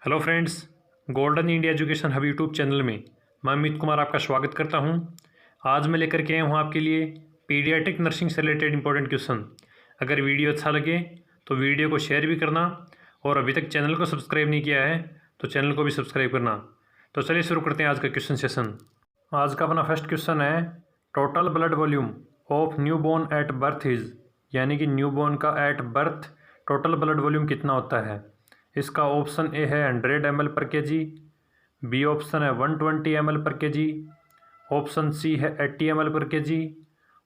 Hello friends, golden India education hub YouTube channel में मैं अमित कुमार आपका स्वागत करता हूं। आज मैं लेकर के आया हूं आपके लिए पीडियाट्रिक नर्सिंग से रिलेटेड इंपॉर्टेंट क्वेश्चन। अगर वीडियो अच्छा लगे तो वीडियो को शेयर भी करना और अभी तक चैनल को सब्सक्राइब नहीं किया है तो चैनल को भी सब्सक्राइब करना। तो चलिए शुरू करते हैं आज का क्वेश्चन सेशन। आज का अपना फर्स्ट क्वेश्चन है, total blood volume of new born at birth is, यानी कि न्यू बॉर्न का at birth total blood volume कितना होता है। इसका ऑप्शन ए है 100 ml पर केजी, बी ऑप्शन है 120 ml पर केजी, ऑप्शन सी है 80 ml पर केजी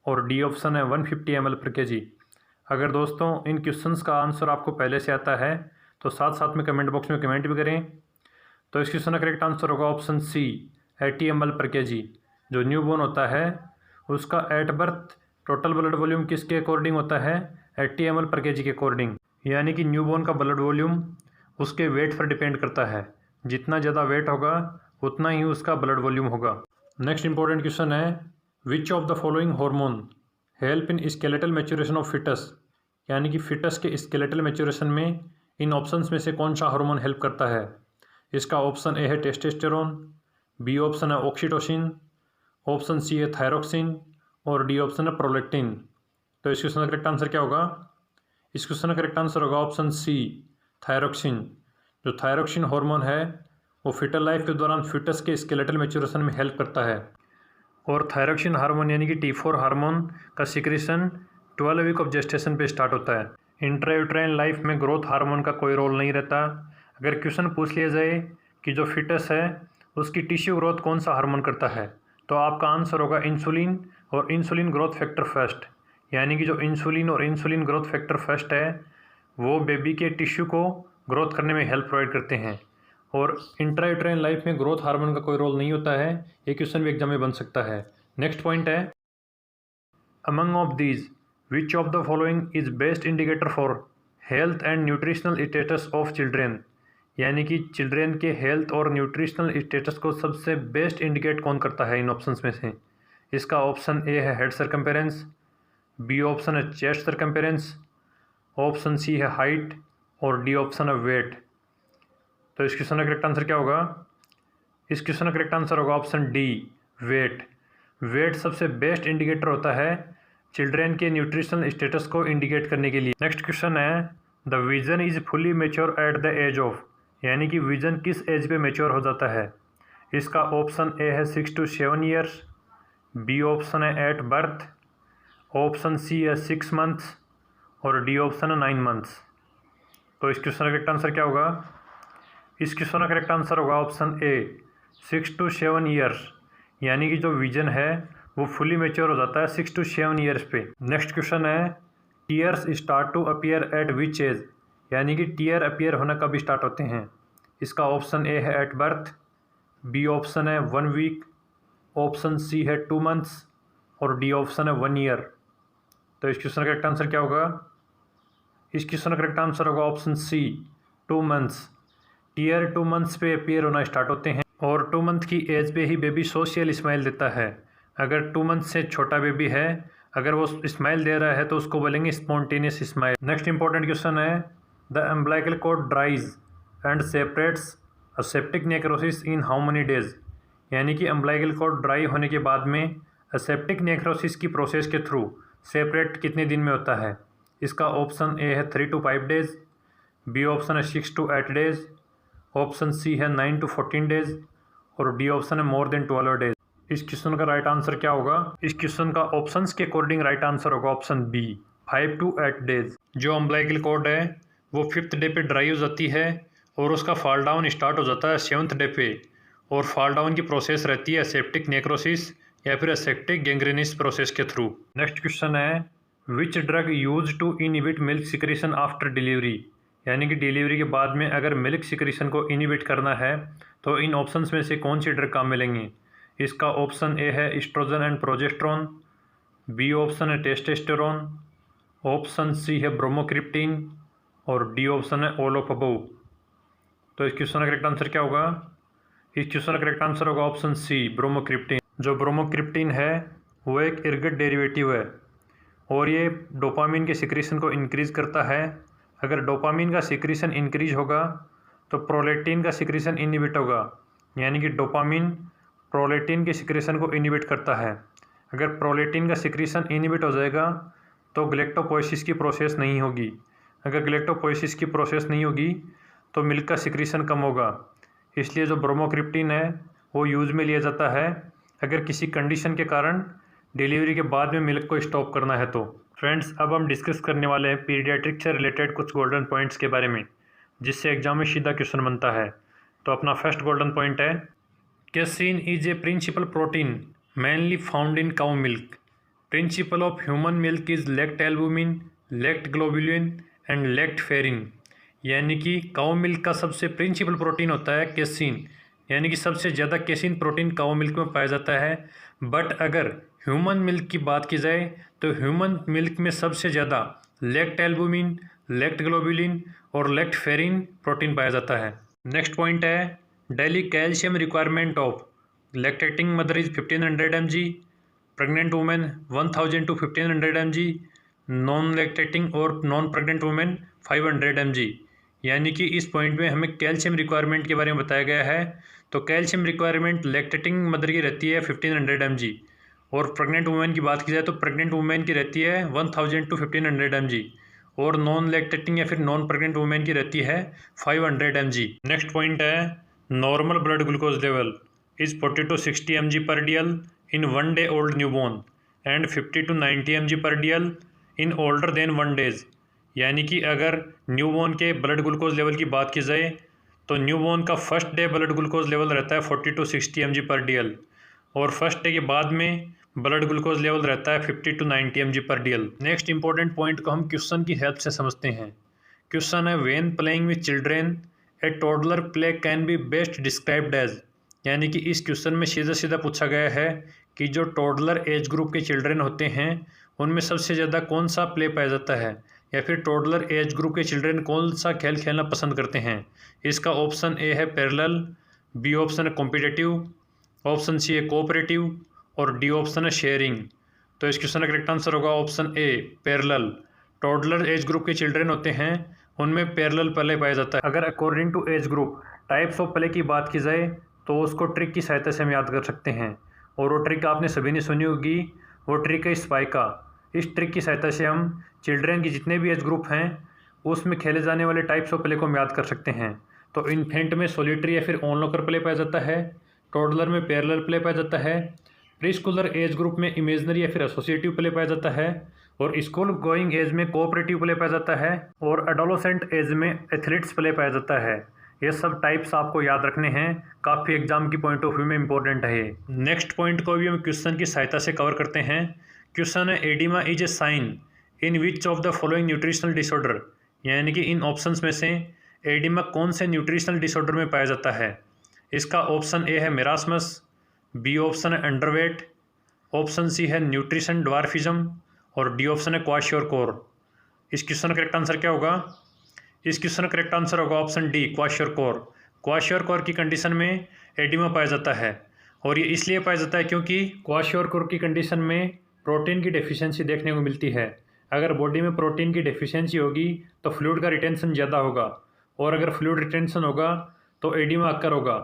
और डी ऑप्शन है 150 ml पर केजी। अगर दोस्तों इन क्वेश्चंस का आंसर आपको पहले से आता है तो साथ साथ में कमेंट बॉक्स में कमेंट भी करें। तो इस क्वेश्चन का करेक्ट आंसर होगा ऑप्शन सी 80 ml पर केजी। जो न्यू बॉर्न होता है उसका at birth total blood volume किसके अकॉर्डिंग होता है, 80 ml पर केजी के अकॉर्डिंग। यानी कि न्यू बॉर्न का ब्लड वॉल्यूम उसके वेट पर डिपेंड करता है, जितना ज़्यादा वेट होगा उतना ही उसका ब्लड वॉल्यूम होगा। नेक्स्ट इंपॉर्टेंट क्वेश्चन है, which of the following hormone help in skeletal maturation of foetus, यानी कि फिटस के स्केलेटल मैच्योरेशन में इन ऑप्शंस में से कौन सा हार्मोन हेल्प करता है। इसका ऑप्शन ए है टेस्टोस्टेरोन, बी ऑप्शन है ऑक्सीटोसिन, ऑप्शन सी है थायरोक्सिन और डी ऑप्शन है प्रोलैक्टिन। तो इस क्वेश्चन का करेक्ट आंसर क्या होगा। इस क्वेश्चन का करेक्ट आंसर होगा ऑप्शन सी थायरोक्सिन। जो थायरोक्सिन हार्मोन है वो फिटल लाइफ के दौरान फिटस के स्केलेटल मैच्योरेशन में हेल्प करता है। और थायरोक्सिन हार्मोन यानी कि T4 हार्मोन का सिक्रीशन 12 वीक ऑफ जेस्टेशन पे स्टार्ट होता है। इंट्रायूट्राइन लाइफ में ग्रोथ हार्मोन का कोई रोल नहीं रहता। अगर क्वेश्चन पूछ लिया जाए कि जो फिटस है उसकी टिश्यू ग्रोथ कौन सा हार्मोन करता है, तो आपका आंसर होगा इंसुलिन और इंसुलिन ग्रोथ फैक्टर फर्स्ट। यानी कि जो इंसुलिन और इंसुलिन ग्रोथ फैक्टर फर्स्ट है वो बेबी के टिश्यू को ग्रोथ करने में हेल्प प्रोवाइड करते हैं। और इंट्रायूट्राइन लाइफ में ग्रोथ हार्मोन का कोई रोल नहीं होता है। ये क्वेश्चन भी एग्जाम में बन सकता है। नेक्स्ट पॉइंट है, among of these which of the following is best indicator for health and nutritional status of children, यानी कि चिल्ड्रेन के हेल्थ और न्यूट्रिशनल स्टेटस को सबसे बेस्ट इंडिकेट कौन करता है इन ऑप्शंस में से। इसका ऑप्शन ए है हेड सर्कम्फेरेंस, बी ऑप्शन है चेस्ट सर्कम्फेरेंस, ऑप्शन सी है हाइट और डी ऑप्शन है वेट। तो इस क्वेश्चन का करेक्ट आंसर क्या होगा। इस क्वेश्चन का करेक्ट आंसर होगा ऑप्शन डी वेट। वेट सबसे बेस्ट इंडिकेटर होता है चिल्ड्रेन के न्यूट्रिशनल स्टेटस को इंडिकेट करने के लिए। नेक्स्ट क्वेश्चन है, the vision is fully mature at the age of, यानी कि विजन किस एज पे मेच्योर हो जाता है। इसका ऑप्शन ए है 6 to 7 ईयर्स, बी ऑप्शन है एट बर्थ, ऑप्शन सी है 6 मंथ्स और डी ऑप्शन है 9 मंथ्स। तो इस क्वेश्चन का करेक्ट आंसर क्या होगा। इस क्वेश्चन का करेक्ट आंसर होगा ऑप्शन ए 6 to 7 ईयर्स, यानी कि जो विजन है वो फुली मेच्योर हो जाता है 6 to 7 ईयर्स पे। नेक्स्ट क्वेश्चन है, tears start to appear at which age, यानी कि टीयर अपीयर होना कब स्टार्ट होते हैं। इसका ऑप्शन ए है एट बर्थ, बी ऑप्शन है 1 वीक, ऑप्शन सी है 2 मंथ्स और डी ऑप्शन है 1 ईयर। तो इस क्वेश्चन का करेक्ट आंसर क्या होगा। इस क्वेश्चन का करेक्ट आंसर होगा option C 2 months. Tear 2 months पे अपीयर होना स्टार्ट होते हैं और 2 मंथ की एज पे ही बेबी सोशल स्माइल देता है। अगर 2 मंथ से छोटा बेबी है, अगर वो स्माइल दे रहा है तो उसको बोलेंगे spontaneous smile. Next important question है, the umbilical cord dries and separates aseptic necrosis in how many days, यानी कि अम्बिलिकल कॉर्ड ड्राई होने के बाद में असेप्टिक नेक्रोसिस की प्रोसेस के थ्रू सेपरेट कितने दिन में होता है। इसका ऑप्शन ए है 3 to 5 डेज, बी ऑप्शन है 6 to 8 डेज, ऑप्शन सी है 9 to 14 डेज और डी ऑप्शन है मोर देन 12 डेज। इस क्वेश्चन का राइट आंसर क्या होगा। इस क्वेश्चन का ऑप्शंस के अकॉर्डिंग राइट आंसर होगा ऑप्शन बी 5 to 8 डेज। जो अम्बिलिकल कॉर्ड है वो 5th डे पे ड्राई हो जाती है और उसका फॉल डाउन स्टार्ट हो जाता है 7th डे पे, और फॉल डाउन की प्रोसेस रहती है एसेप्टिक नेक्रोसिस या फिर एसेप्टिक गैंग्रीनिस प्रोसेस के थ्रू। नेक्स्ट क्वेश्चन है, which drug use to inhibit milk secretion after delivery, यानी कि डिलीवरी के बाद में अगर मिल्क सिक्रीशन को इनहिबिट करना है तो इन ऑप्शंस में से कौन सी ड्रग काम मिलेंगी। इसका ऑप्शन ए है oestrogen and progesterone, B option है टेस्टोस्टेरोन, ऑप्शन सी है ब्रोमोक्रिप्टिन और डी ऑप्शन है ऑल ऑफ अबव। तो इस क्वेश्चन का करेक्ट आंसर क्या होगा। इस क्वेश्चन का करेक्ट आंसर होगा ऑप्शन सी ब्रोमोक्रिप्टिन। जो ब्रोमोक्रिप्टिन है वो एक इर्गिड डेरिवेटिव है और ये डोपामिन के सिक्रीशन को इंक्रीज़ करता है। अगर डोपामिन का सिक्रीशन इंक्रीज होगा तो प्रोलेक्टिन का सिक्रीशन इनहिबिट होगा, यानी कि डोपामिन प्रोलेक्टिन के सिक्रीशन को इनहिबिट करता है। अगर प्रोलेक्टिन का सिक्रीशन इनहिबिट हो जाएगा तो गैलेक्टोपोएसिस की प्रोसेस नहीं होगी। अगर गैलेक्टोपोएसिस की प्रोसेस नहीं होगी तो मिल्क का सिक्रीशन कम होगा। इसलिए जो ब्रोमोक्रिप्टिन है वो यूज़ में लिया जाता है अगर किसी कंडीशन के कारण डिलीवरी के बाद में मिल्क को स्टॉप करना है तो। फ्रेंड्स, अब हम डिस्कस करने वाले हैं पीडियाट्रिक से रिलेटेड कुछ गोल्डन पॉइंट्स के बारे में, जिससे एग्जाम में सीधा क्वेश्चन बनता है। तो अपना फर्स्ट गोल्डन पॉइंट है, casein is a principal protein mainly found in cow milk. Principle of human milk is lactalbumin, lactglobulin and lactferrin. यानी कि काउ मिल्क का सबसे प्रिंसिपल प्रोटीन होता है कैसीन, यानी कि सबसे ज़्यादा कैसीन प्रोटीन काउ मिल्क में पाया जाता है। बट अगर ह्यूमन मिल्क की बात की जाए तो ह्यूमन मिल्क में सबसे ज़्यादा लैक्टैल्बुमिन, लैक्टग्लोबुलिन और लैक्टफेरिन प्रोटीन पाया जाता है। नेक्स्ट पॉइंट है, daily calcium requirement of lactating mother is 1500 mg, pregnant woman 1000 to 1500 mg, non lactating और नॉन प्रेग्नेंट वुमेन 500 mg। यानी कि इस पॉइंट में हमें कैल्शियम रिक्वायरमेंट के बारे में बताया गया है। तो कैल्शियम रिक्वायरमेंट लैक्टेटिंग मदर की रहती है 1500 mg, और प्रेग्नेंट वुमेन की बात की जाए तो प्रेग्नेंट वुमेन की रहती है 1000 टू 1500 mg, और नॉन लैक्टेटिंग या फिर नॉन प्रेग्नेंट वुमेन की रहती है 500 mg। नेक्स्ट पॉइंट है, normal blood glucose level is 40 to 60 mg per dl in 1 day old newborn and 50 to 90 mg per dl in older than 1 days। यानी कि अगर न्यूबॉर्न के ब्लड ग्लूकोज लेवल की बात की जाए तो न्यूबॉर्न का first day blood glucose level रहता है 40 to 60 mg पर dl, और फर्स्ट डे के बाद में ब्लड ग्लूकोज लेवल रहता है 50 to 90 mg पर dl। नेक्स्ट इंपॉर्टेंट पॉइंट को हम क्वेश्चन की हेल्प से समझते हैं। क्वेश्चन है, when playing with children a toddler play can be best described as. यानी कि इस क्वेश्चन में सीधा सीधा पूछा गया है कि जो टोडलर एज ग्रुप के चिल्ड्रन होते हैं उनमें सबसे ज़्यादा कौन सा प्ले पाया जाता है, या फिर टोडलर एज ग्रुप के चिल्ड्रन कौन सा खेल खेलना पसंद करते हैं। इसका ऑप्शन ए है पैरेलल, बी ऑप्शन है कॉम्पिटिटिव, ऑप्शन सी है कोऑपरेटिव और डी ऑप्शन है शेयरिंग। तो इस क्वेश्चन का करेक्ट आंसर होगा option A parallel. Toddler age group के चिल्ड्रन होते हैं उनमें पैरेलल प्ले पाया जाता है। अगर according to age group types of play की बात की जाए तो उसको ट्रिक की सहायता से हम याद कर सकते हैं, और वो ट्रिक आपने सभी ने सुनी होगी, वो ट्रिक है स्पाइका। इस ट्रिक की सहायता से हम चिल्ड्रन की जितने भी एज ग्रुप हैं उसमें खेले जाने वाले टाइप्स ऑफ प्ले को हम याद कर सकते हैं। तो इन्फेंट में सोलिटरी या फिर ऑनलॉकर प्ले पाया जाता है, टोडलर में पैरेलल प्ले पाया जाता है, प्रीस्कूलर एज ग्रुप में इमेजनरी या फिर एसोसिएटिव प्ले पाया जाता है, और स्कूल गोइंग एज में कोऑपरेटिव प्ले पाया जाता है, और एडोलेसेंट एज में एथलीट्स प्ले पाया जाता है। ये सब टाइप्स आपको याद रखने हैं, काफ़ी एग्जाम की पॉइंट ऑफ व्यू में इंपॉर्टेंट है ये। नेक्स्ट पॉइंट को भी हम क्वेश्चन की सहायता से कवर करते हैं। क्वेश्चन है, oedema is a sign in which of the following nutritional disorder. यानी कि इन ऑप्शंस में से एडिमा कौन से न्यूट्रिशनल डिसऑर्डर में पाया जाता है। इसका ऑप्शन ए है मेरास्मस, बी ऑप्शन है अंडरवेट, ऑप्शन सी है न्यूट्रिशन ड्वार्फिज्म और डी ऑप्शन है क्वाशियोरकोर। इस क्वेश्चन का करेक्ट आंसर क्या होगा? इस क्वेश्चन का करेक्ट आंसर होगा ऑप्शन डी क्वाशियोरकोर। क्वाशियोरकोर की कंडीशन में एडिमा पाया जाता है, और ये इसलिए पाया जाता है क्योंकि क्वाशियोरकोर की कंडीशन में प्रोटीन की डेफिशिएंसी देखने को मिलती है। अगर बॉडी में प्रोटीन की डेफिशिएंसी होगी तो फ्लूइड का रिटेंशन ज़्यादा होगा, और अगर फ्लूइड रिटेंशन होगा तो एडिमा अक्कर होगा।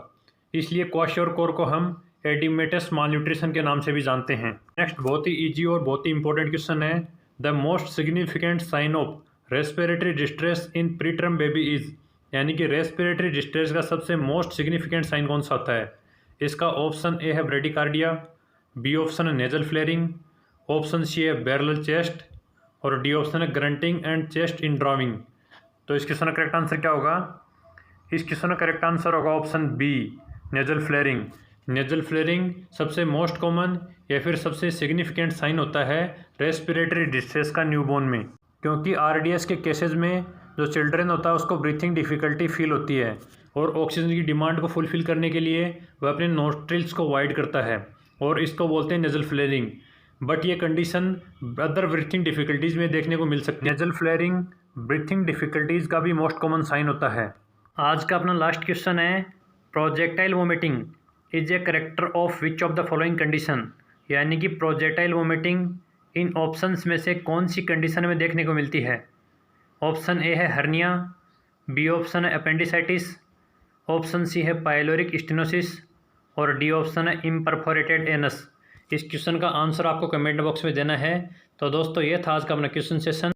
इसलिए क्वाशियोरकोर को हम एडिमेटस मालन्यूट्रिशन के नाम से भी जानते हैं। नेक्स्ट बहुत ही ईजी और बहुत ही इंपॉर्टेंट क्वेश्चन है, the most significant sign of respiratory distress in preterm baby is. यानी कि रेस्पिरेटरी डिस्ट्रेस का सबसे मोस्ट सिग्निफिकेंट साइन कौन सा होता है। इसका ऑप्शन ए है ब्रेडिकार्डिया, बी ऑप्शन है नेजल फ्लेयरिंग, ऑप्शन सी है बैरल चेस्ट और डी ऑप्शन है grunting and chest in drawing. तो इस क्वेश्चन का करेक्ट आंसर क्या होगा? इस क्वेश्चन का करेक्ट आंसर होगा option B nasal flaring. Nasal flaring सबसे मोस्ट कॉमन या फिर सबसे सिग्निफिकेंट साइन होता है रेस्पिरेटरी डिस्ट्रेस का न्यूबॉर्न में, क्योंकि आरडीएस के केसेस में जो चिल्ड्रन होता है उसको ब्रीथिंग डिफ़िकल्टी फील होती है, और ऑक्सीजन की डिमांड को फुलफिल करने के लिए वह अपने नोस्ट्रिल्स को वाइड करता है, और इसको बोलते हैं नेजल फ्लेयरिंग। बट ये कंडीशन अदर ब्रीथिंग डिफ़िकल्टीज़ में देखने को मिल सकती है। नेजल फ्लेयरिंग ब्रीथिंग डिफ़िकल्टीज़ का भी मोस्ट कॉमन साइन होता है। आज का अपना लास्ट क्वेश्चन है, projectile vomiting is a character of which of the following condition. यानी कि प्रोजेक्टाइल वोमिटिंग इन ऑप्शंस में से कौन सी कंडीशन में देखने को मिलती है। ऑप्शन ए है हर्निया, बी ऑप्शन है अपेंडिसाइटिस, ऑप्शन सी है पाइलोरिक स्टेनोसिस और डी ऑप्शन है इम्परफोरेटेड एनस। इस क्वेश्चन का आंसर आपको कमेंट बॉक्स में देना है। तो दोस्तों ये था आज का अपना क्वेश्चन सेशन।